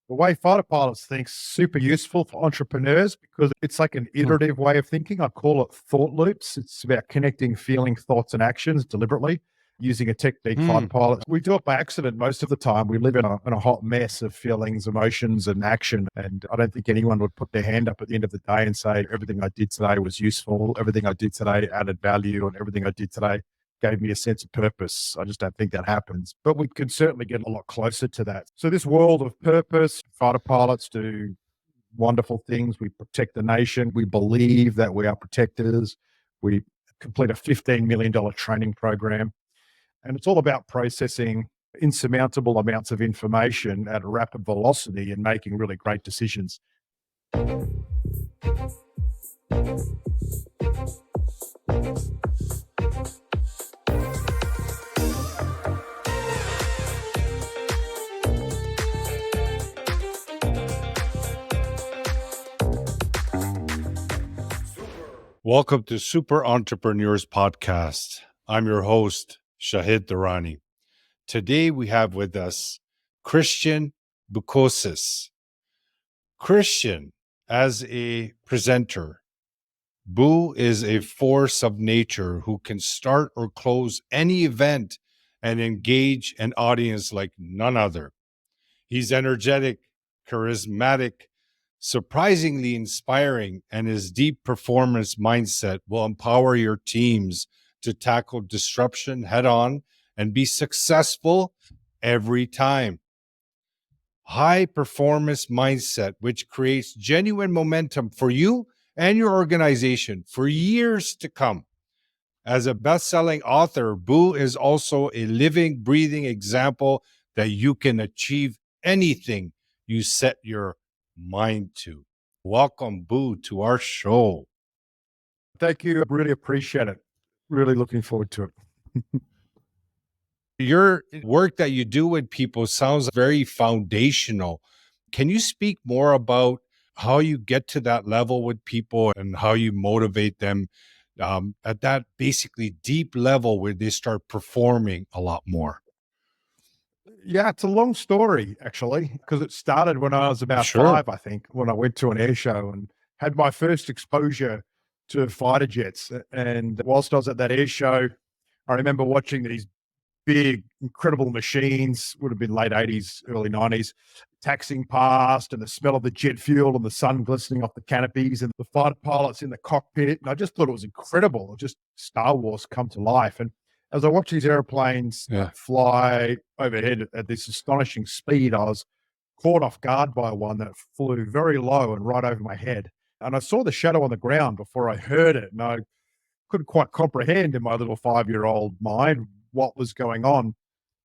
The way fighter pilots think super useful for entrepreneurs because it's like an iterative way of thinking. I call it thought loops. It's about connecting feeling, thoughts, and actions deliberately using a technique fighter pilots. We do it by accident most of the time. We live in a hot mess of feelings, emotions, and action. And I don't think anyone would put their hand up at the end of the day and say, everything I did today was useful. Everything I did today added value, and everything I did today gave me a sense of purpose. I just don't think that happens, but we can certainly get a lot closer to that. So this world of purpose, fighter pilots do wonderful things. We protect the nation. We believe that we are protectors. We complete a $15 million training program, and it's all about processing insurmountable amounts of information at a rapid velocity and making really great decisions. Welcome to Super Entrepreneurs Podcast. I'm your host, Shahid Durrani. Today we have with us Christian Boucousis. Christian, as a presenter, Boo is a force of nature who can start or close any event and engage an audience like none other. He's energetic, charismatic, surprisingly inspiring, and his deep performance mindset will empower your teams to tackle disruption head on and be successful every time. High performance mindset, which creates genuine momentum for you and your organization for years to come. As a best-selling author, Boo is also a living, breathing example that you can achieve anything you set your mind to. Welcome, Boo, to our show. Thank you. I really appreciate it. Really looking forward to it. Your work that you do with people sounds very foundational. Can you speak more about how you get to that level with people and how you motivate them at that basically deep level where they start performing a lot more? Yeah, it's a long story, actually, because it started when I was about five, I think, when I went to an air show and had my first exposure to fighter jets. And whilst I was at that air show, I remember watching these big, incredible machines, would have been late 80s, early 90s, taxiing past, and the smell of the jet fuel and the sun glistening off the canopies and the fighter pilots in the cockpit. And I just thought it was incredible, just Star Wars come to life. And as I watched these airplanes fly overhead at this astonishing speed, I was caught off guard by one that flew very low and right over my head. And I saw the shadow on the ground before I heard it. And I couldn't quite comprehend in my little 5-year-old mind what was going on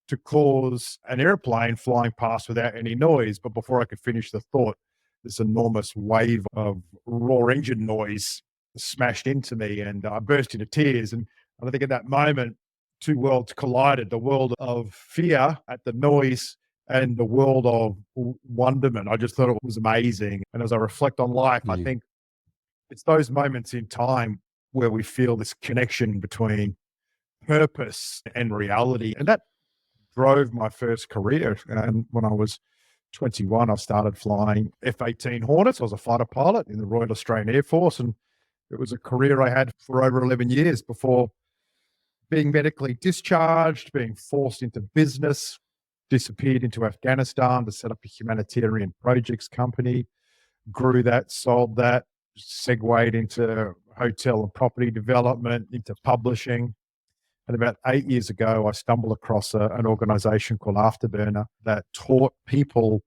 to cause an airplane flying past without any noise. But before I could finish the thought, this enormous wave of raw engine noise smashed into me and I burst into tears. And I think at that moment, two worlds collided, the world of fear at the noise and the world of wonderment. I just thought it was amazing. And as I reflect on life, I think it's those moments in time where we feel this connection between purpose and reality. And that drove my first career. And when I was 21, I started flying F-18 Hornets. I was a fighter pilot in the Royal Australian Air Force. And it was a career I had for over 11 years before being medically discharged, being forced into business, disappeared into Afghanistan to set up a humanitarian projects company, grew that, sold that, segued into hotel and property development, into publishing. And about 8 years ago, I stumbled across an organization called Afterburner that taught people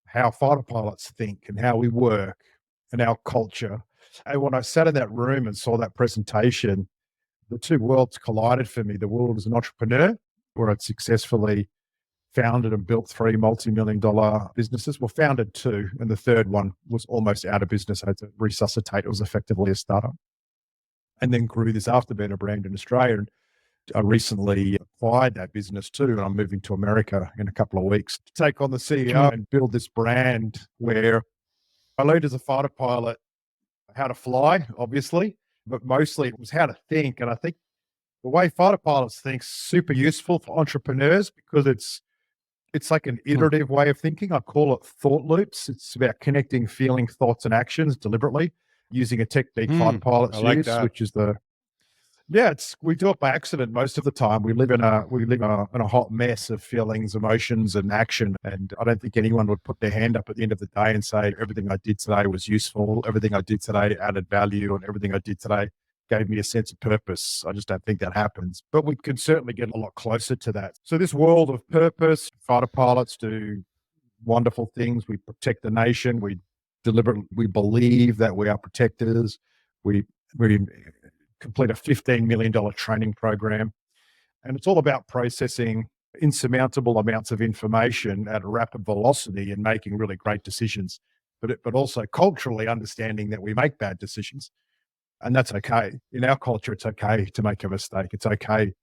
how fighter pilots think and how we work and our culture. And when I sat in that room and saw that presentation, the two worlds collided for me. The world as an entrepreneur, where I'd successfully founded and built 3 multi-million-dollar businesses. Well, founded 2, and the third one was almost out of business. I had to resuscitate. It was effectively a startup. And then grew this Afterburner brand in Australia. And I recently acquired that business too, and I'm moving to America in a couple of weeks to take on the CEO and build this brand where I learned as a fighter pilot how to fly, obviously, but mostly it was how to think. And I think the way fighter pilots think is super useful for entrepreneurs because it's It's like an iterative way of thinking. I call it thought loops. It's about connecting feeling, thoughts, and actions deliberately using a technique fighter pilots I like use, that. which is we do it by accident most of the time. We live in a hot mess of feelings, emotions, and action. And I don't think anyone would put their hand up at the end of the day and say everything I did today was useful, everything I did today added value, and everything I did today gave me a sense of purpose. I just don't think that happens. But we can certainly get a lot closer to that. So this world of purpose, fighter pilots do wonderful things. We protect the nation. We believe that we are protectors. We complete a $15 million training program. And it's all about processing insurmountable amounts of information at a rapid velocity and making really great decisions, but also culturally understanding that we make bad decisions. And that's okay. In our culture, it's okay to make a mistake. It's okay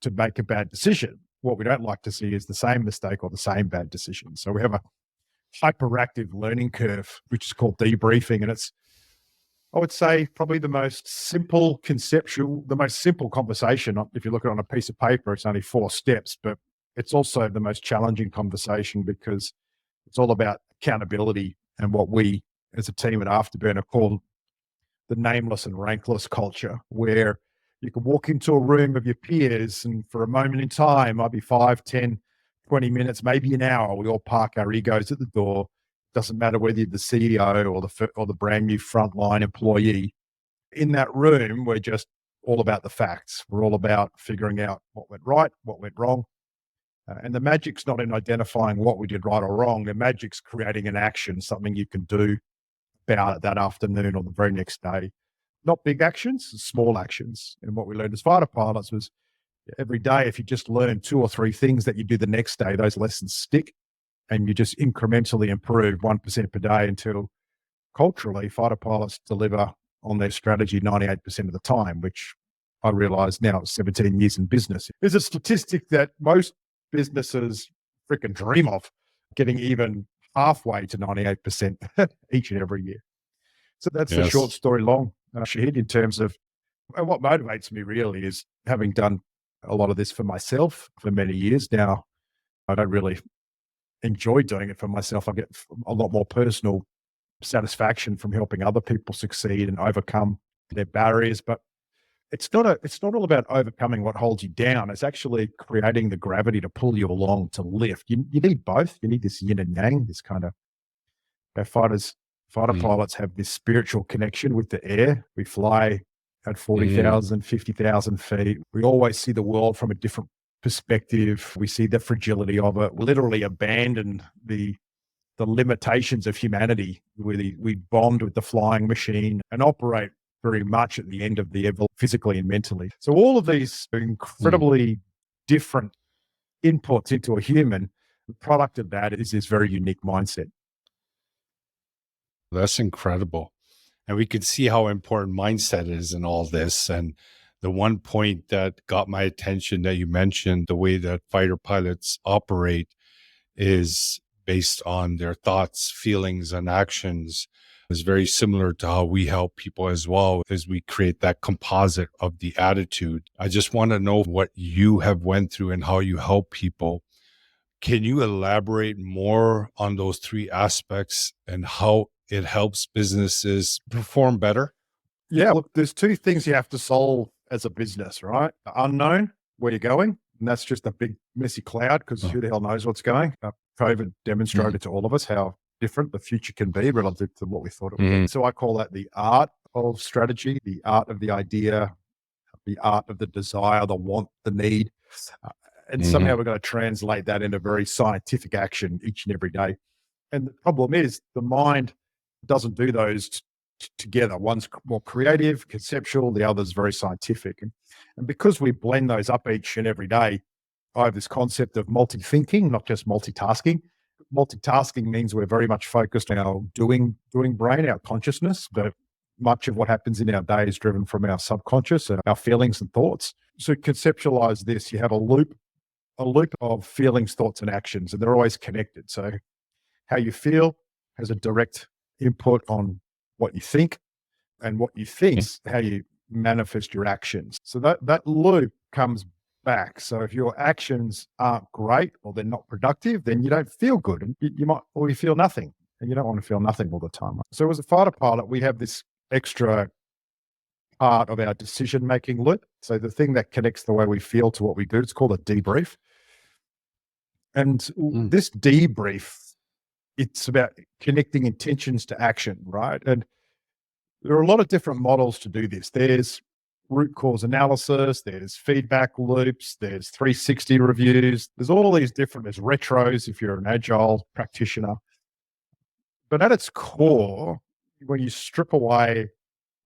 to make a bad decision. What we don't like to see is the same mistake or the same bad decision. So we have a hyperactive learning curve, which is called debriefing. And it's, I would say, probably the most simple conversation. If you look at it on a piece of paper, it's only 4 steps, but it's also the most challenging conversation because it's all about accountability and what we as a team at Afterburner call the nameless and rankless culture, where you can walk into a room of your peers and for a moment in time, might be 5, 10, 20 minutes, maybe an hour, we all park our egos at the door. Doesn't matter whether you're the CEO or the brand new frontline employee. In that room, we're just all about the facts. We're all about figuring out what went right, what went wrong. And the magic's not in identifying what we did right or wrong. The magic's creating an action, something you can do about it that afternoon or the very next day. Not big actions, small actions. And what we learned as fighter pilots was every day, if you just learn 2 or 3 things that you do the next day, those lessons stick. And you just incrementally improve 1% per day until culturally fighter pilots deliver on their strategy 98% of the time, which I realize now 17 years in business is a statistic that most businesses freaking dream of, getting even halfway to 98% each and every year. So that's a short story long, Shahid, in terms of what motivates me really is having done a lot of this for myself for many years now. I don't really enjoy doing it for myself. I get a lot more personal satisfaction from helping other people succeed and overcome their barriers. But it's not all about overcoming what holds you down. It's actually creating the gravity to pull you along, to lift. You need both. You need this yin and yang, this kind of fighter pilots have this spiritual connection with the air. We fly at 40,000, 50,000 feet. We always see the world from a different perspective. We see the fragility of it. We literally abandon the limitations of humanity. We bond with the flying machine and operate very much at the end of the physically and mentally. So all of these are incredibly different inputs into a human. The product of that is this very unique mindset. That's incredible. And we could see how important mindset is in all this. And the one point that got my attention that you mentioned, the way that fighter pilots operate is based on their thoughts, feelings, and actions, is very similar to how we help people as well, as we create that composite of the attitude. I just want to know what you have went through and how you help people. Can you elaborate more on those 3 aspects and how it helps businesses perform better? Yeah, look, there's 2 things you have to solve as a business, right? The unknown, where you're going, and that's just a big messy cloud because who the hell knows what's going. COVID demonstrated to all of us how different the future can be relative to what we thought it would be. So I call that the art of strategy, the art of the idea, the art of the desire, the want, the need. And somehow we're going to translate that into very scientific action each and every day. And the problem is the mind doesn't do those together. One's more creative, conceptual, the other's very scientific. And because we blend those up each and every day, I have this concept of multi-thinking, not just multitasking. Multitasking means we're very much focused on our doing brain, our consciousness, but much of what happens in our day is driven from our subconscious and our feelings and thoughts. So conceptualize this. You have a loop of feelings, thoughts, and actions, and they're always connected. So how you feel has a direct input on what you think, and what you think is how you manifest your actions. So that loop comes back. So if your actions aren't great or they're not productive, then you don't feel good. And you might, or you feel nothing. And you don't want to feel nothing all the time. Right? So as a fighter pilot, we have this extra part of our decision-making loop. So the thing that connects the way we feel to what we do, it's called a debrief. And this debrief, it's about connecting intentions to action, right? And there are a lot of different models to do this. There's root cause analysis, there's feedback loops, there's 360 reviews. There's all these different, there's retros if you're an agile practitioner. But at its core, when you strip away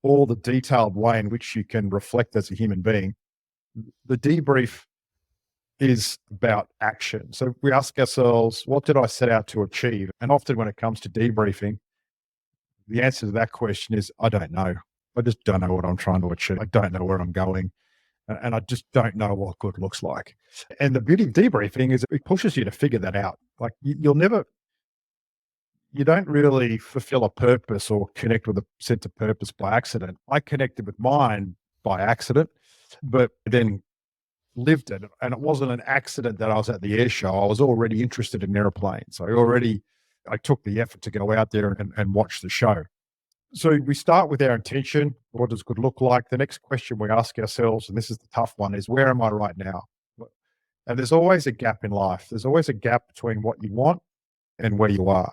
all the detailed way in which you can reflect as a human being, the debrief is about action. So we ask ourselves, what did I set out to achieve? And often when it comes to debriefing, the answer to that question is, I don't know. I just don't know what I'm trying to achieve. I don't know where I'm going. And I just don't know what good looks like. And the beauty of debriefing is it pushes you to figure that out. Like you don't really fulfill a purpose or connect with a sense of purpose by accident. I connected with mine by accident, but then lived it. And it wasn't an accident that I was at the air show. I was already interested in airplanes. I took the effort to go out there and watch the show. So we start with our intention. What does good look like? The next question we ask ourselves, and this is the tough one, is where am I right now? And there's always a gap in life. There's always a gap between what you want and where you are.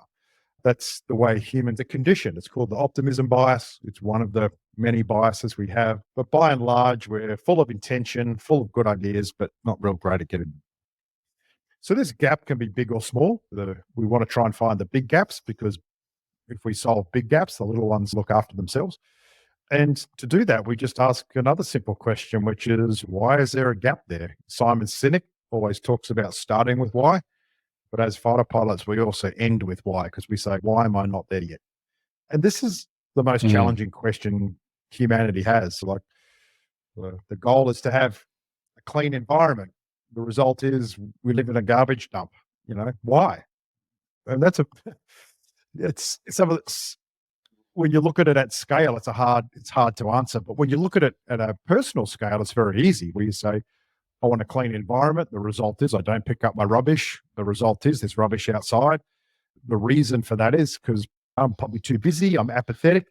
That's the way humans are conditioned. It's called the optimism bias. It's one of the many biases we have. But by and large, we're full of intention, full of good ideas, but not real great at getting them. So this gap can be big or small. We want to try and find the big gaps, because if we solve big gaps, the little ones look after themselves. And to do that, we just ask another simple question, which is, why is there a gap there? Simon Sinek always talks about starting with why. But as fighter pilots, we also end with why, because we say, why am I not there yet? And this is the most challenging question humanity has. Like the goal is to have a clean environment. The result is we live in a garbage dump. Why? And it's some of it's, when you look at it at scale, it's hard to answer. But when you look at it at a personal scale, it's very easy, where you say, I want a clean environment. The result is I don't pick up my rubbish. The result is there's rubbish outside. The reason for that is because I'm probably too busy. I'm apathetic.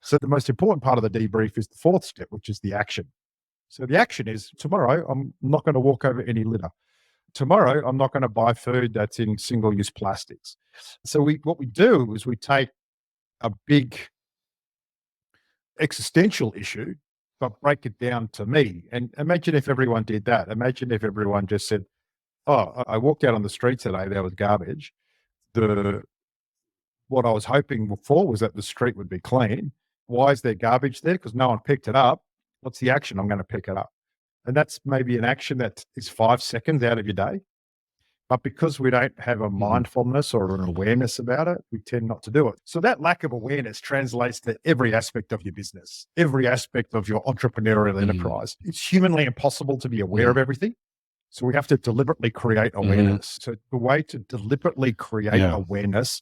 So the most important part of the debrief is the fourth step, which is the action. So the action is, tomorrow, I'm not going to walk over any litter. Tomorrow, I'm not going to buy food that's in single-use plastics. So what we do is we take a big existential issue, but break it down to me. And imagine if everyone did that. Imagine if everyone just said, oh, I walked out on the street today, there was garbage. What I was hoping for was that the street would be clean. Why is there garbage there? Because no one picked it up. What's the action? I'm going to pick it up. And that's maybe an action that is 5 seconds out of your day. But because we don't have a mindfulness or an awareness about it, we tend not to do it. So that lack of awareness translates to every aspect of your business, every aspect of your entrepreneurial enterprise. It's humanly impossible to be aware of everything. So we have to deliberately create awareness. So the way to deliberately create awareness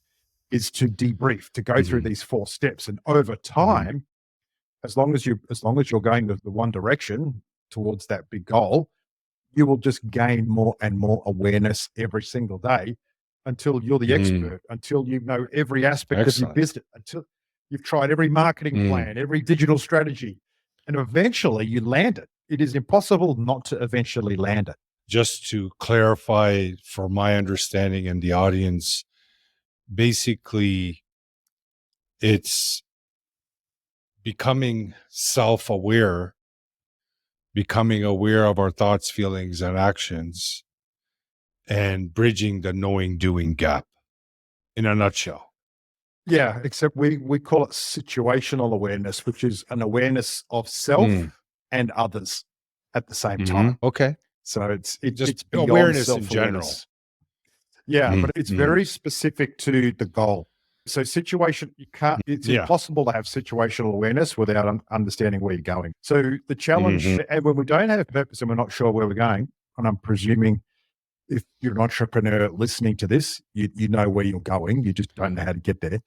is to debrief, to go through these 4 steps. And over time, as long as you're going the one direction towards that big goal, you will just gain more and more awareness every single day until you're the expert, until you know every aspect of your business, until you've tried every marketing plan, every digital strategy, and eventually you land it. It is impossible not to eventually land it. Just to clarify for my understanding and the audience, basically it's becoming self-aware, becoming aware of our thoughts, feelings, and actions, and bridging the knowing-doing gap in a nutshell. Yeah, except we call it situational awareness, which is an awareness of self and others at the same time. Okay. So it's awareness in general. Yeah, but it's very specific to the goal. So it's impossible to have situational awareness without understanding where you're going. So the challenge, and when we don't have purpose and we're not sure where we're going, and I'm presuming if you're an entrepreneur listening to this, you know where you're going, you just don't know how to get there.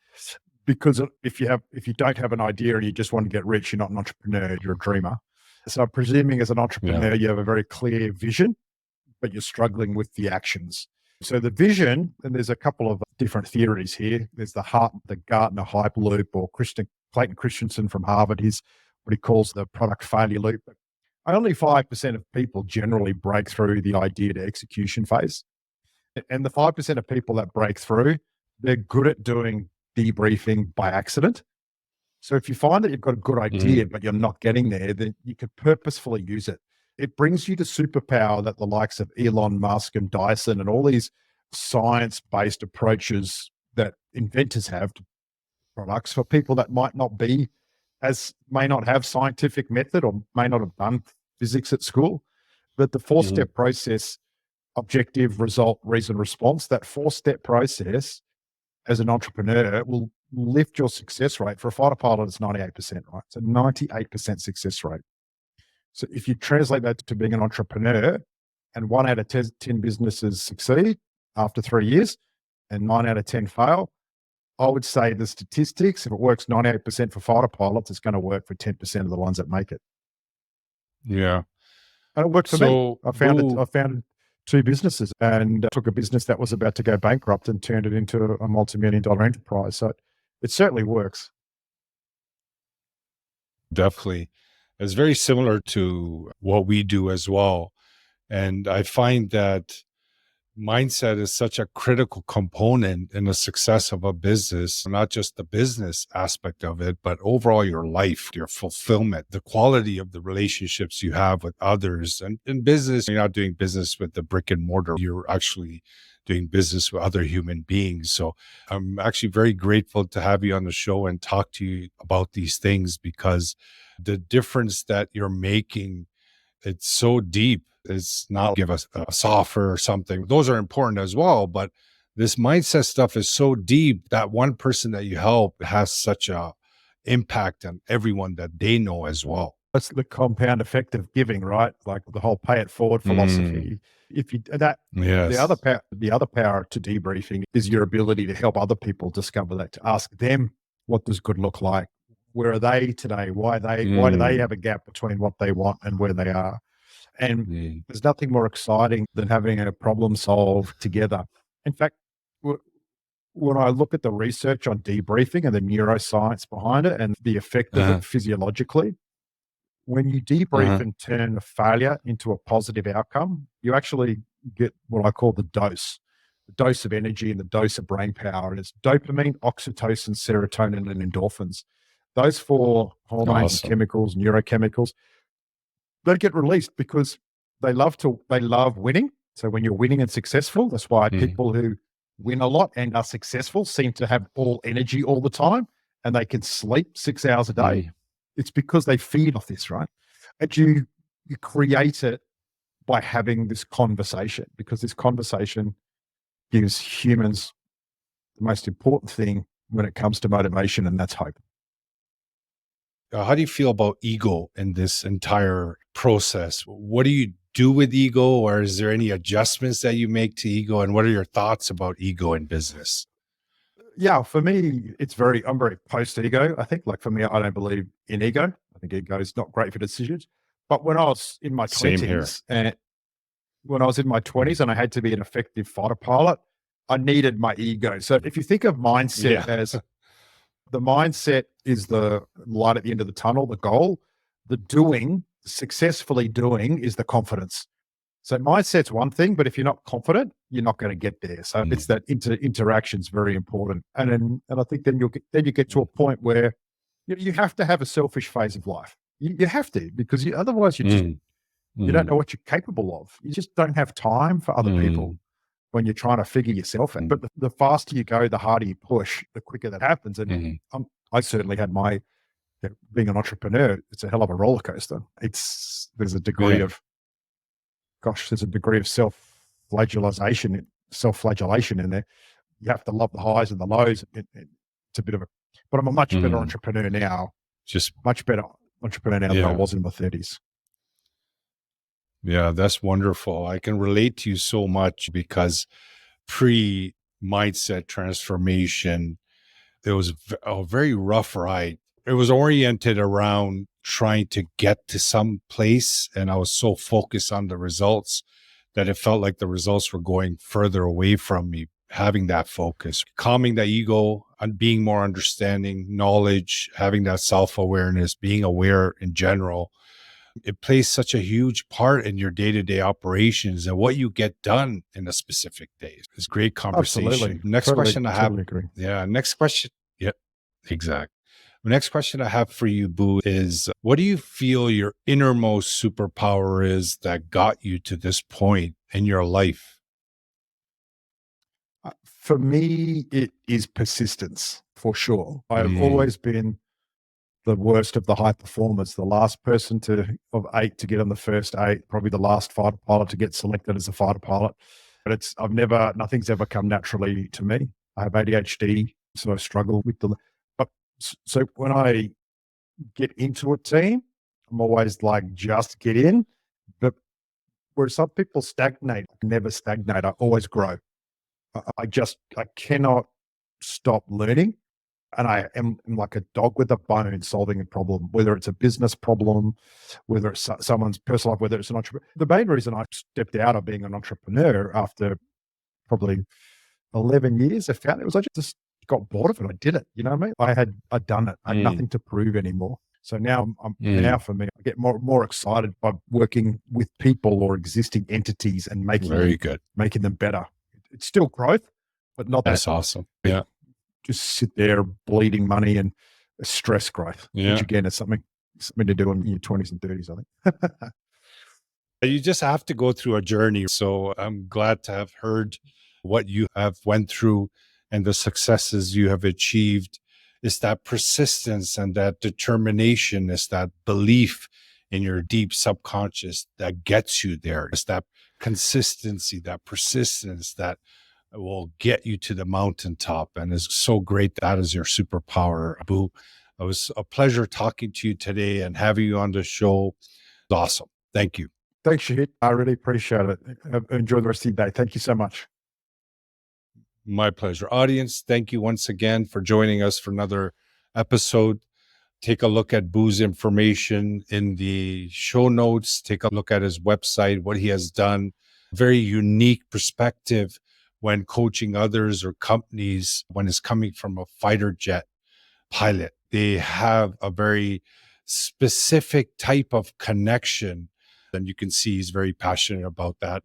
Because if you don't have an idea and you just want to get rich, you're not an entrepreneur, you're a dreamer. So I'm presuming as an Yeah. entrepreneur, you have a very clear vision, but you're struggling with the actions. So the vision, and there's a couple of different theories here. There's the Gartner hype loop, or Clayton Christensen from Harvard, what he calls the product failure loop. But only 5% of people generally break through the idea to execution phase. And the 5% of people that break through, they're good at doing debriefing by accident. So if you find that you've got a good idea, but you're not getting there, then you could purposefully use it. It brings you to superpower that the likes of Elon Musk and Dyson and all these science-based approaches that inventors have to products for people that may not have scientific method or may not have done physics at school. But the 4-step process, objective, result, reason, response, that 4-step process as an entrepreneur will lift your success rate. For a fighter pilot, it's 98%, right? So 98% success rate. So if you translate that to being an entrepreneur, and 1 out of 10 businesses succeed after 3 years and 9 out of 10 fail, I would say the statistics, if it works 98% for fighter pilots, it's going to work for 10% of the ones that make it. Yeah. And it worked for me. I founded 2 businesses and took a business that was about to go bankrupt and turned it into a multi-million-dollar enterprise. So it certainly works. Definitely. It's very similar to what we do as well. And I find that mindset is such a critical component in the success of a business, not just the business aspect of it, but overall your life, your fulfillment, the quality of the relationships you have with others. And in business, you're not doing business with the brick and mortar. You're actually doing business with other human beings. So I'm actually very grateful to have you on the show and talk to you about these things, because the difference that you're making, it's so deep. It's not give us a software or something. Those are important as well. But this mindset stuff is so deep that one person that you help has such a impact on everyone that they know as well. That's the compound effect of giving, right? Like the whole pay it forward philosophy. If you Yes. the other power to debriefing is your ability to help other people discover that, to ask them, what does good look like? Where are they today? Why do they have a gap between what they want and where they are? And there's nothing more exciting than having a problem solved together. In fact, when I look at the research on debriefing and the neuroscience behind it and the effect of it physiologically, when you debrief and turn a failure into a positive outcome, you actually get what I call the dose of energy and the dose of brain power. And it's dopamine, oxytocin, serotonin, and endorphins. Those 4 hormones and chemicals, neurochemicals, they get released because they love winning. So when you're winning and successful, that's why people who win a lot and are successful seem to have all energy all the time, and they can sleep 6 hours a day. It's because they feed off this, right? And you create it by having this conversation, because this conversation gives humans the most important thing when it comes to motivation, and that's hope. How do you feel about ego in this entire process? What do you do with ego, or is there any adjustments that you make to ego? And what are your thoughts about ego in business? Yeah, for me, I'm very post-ego. I think, like, for me, I don't believe in ego. I think ego is not great for decisions. But when I was in my 20s, and I had to be an effective fighter pilot, I needed my ego. So if you think of mindset as the mindset is the light at the end of the tunnel, the goal, the successfully doing is the confidence. So mindset's one thing, but if you're not confident, you're not going to get there. So it's that interaction is very important. And I think then you get to a point where you have to have a selfish phase of life. You have to, because otherwise you don't know what you're capable of. You just don't have time for other people when you're trying to figure yourself out. But the faster you go, the harder you push, the quicker that happens. And I certainly had being an entrepreneur, it's a hell of a roller coaster. There's a degree of self-flagellation in there. You have to love the highs and the lows. It's a bit of but I'm a much better entrepreneur now. Much better entrepreneur now than I was in my 30s. Yeah, that's wonderful. I can relate to you so much, because pre-mindset transformation, it was a very rough ride. it was oriented around trying to get to some place. And I was so focused on the results that it felt like the results were going further away from me. Having that focus, calming the ego, and being more understanding, knowledge, having that self-awareness, being aware in general, it plays such a huge part in your day-to-day operations and what you get done in a specific day. It's great conversation. Absolutely. Next question I have. Totally agree. Yeah. Next question. Yep. Exactly. The next question I have for you, Boo, is what do you feel your innermost superpower is that got you to this point in your life? For me, it is persistence, for sure. I've Mm. always been the worst of the high performers, the last person of 8 to get on the first 8, probably the last fighter pilot to get selected as a fighter pilot. But nothing's ever come naturally to me. I have ADHD, so I struggle with so when I get into a team, I'm always like, just get in. But where some people stagnate, I never stagnate. I always grow. I cannot stop learning. And I am like a dog with a bone solving a problem, whether it's a business problem, whether it's someone's personal life, whether it's an entrepreneur. The main reason I stepped out of being an entrepreneur after probably 11 years, I found I just got bored of it. I did it. You know what I mean? I'd done it. I had nothing to prove anymore. So now now for me, I get more excited by working with people or existing entities and making them better. It's still growth, but not That's awesome. Yeah. Just sit there bleeding money and stress growth, which again is something to do in your 20s and 30s, I think. You just have to go through a journey. So I'm glad to have heard what you have went through and the successes you have achieved. It's that persistence and that determination. It's that belief in your deep subconscious that gets you there. It's that consistency, that persistence that will get you to the mountaintop. And it's so great that is your superpower, Boo. It was a pleasure talking to you today and having you on the show. It's awesome. Thank you. Thanks, Shahid. I really appreciate it. Enjoy the rest of your day. Thank you so much. My pleasure. Audience, thank you once again for joining us for another episode. Take a look at Boo's information in the show notes. Take a look at his website, what he has done. Very unique perspective when coaching others or companies when it's coming from a fighter jet pilot. They have a very specific type of connection. And you can see he's very passionate about that.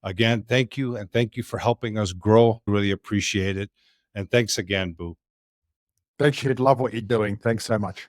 Again, thank you. And thank you for helping us grow. Really appreciate it. And thanks again, Boo. Thanks, Shahid. Love what you're doing. Thanks so much.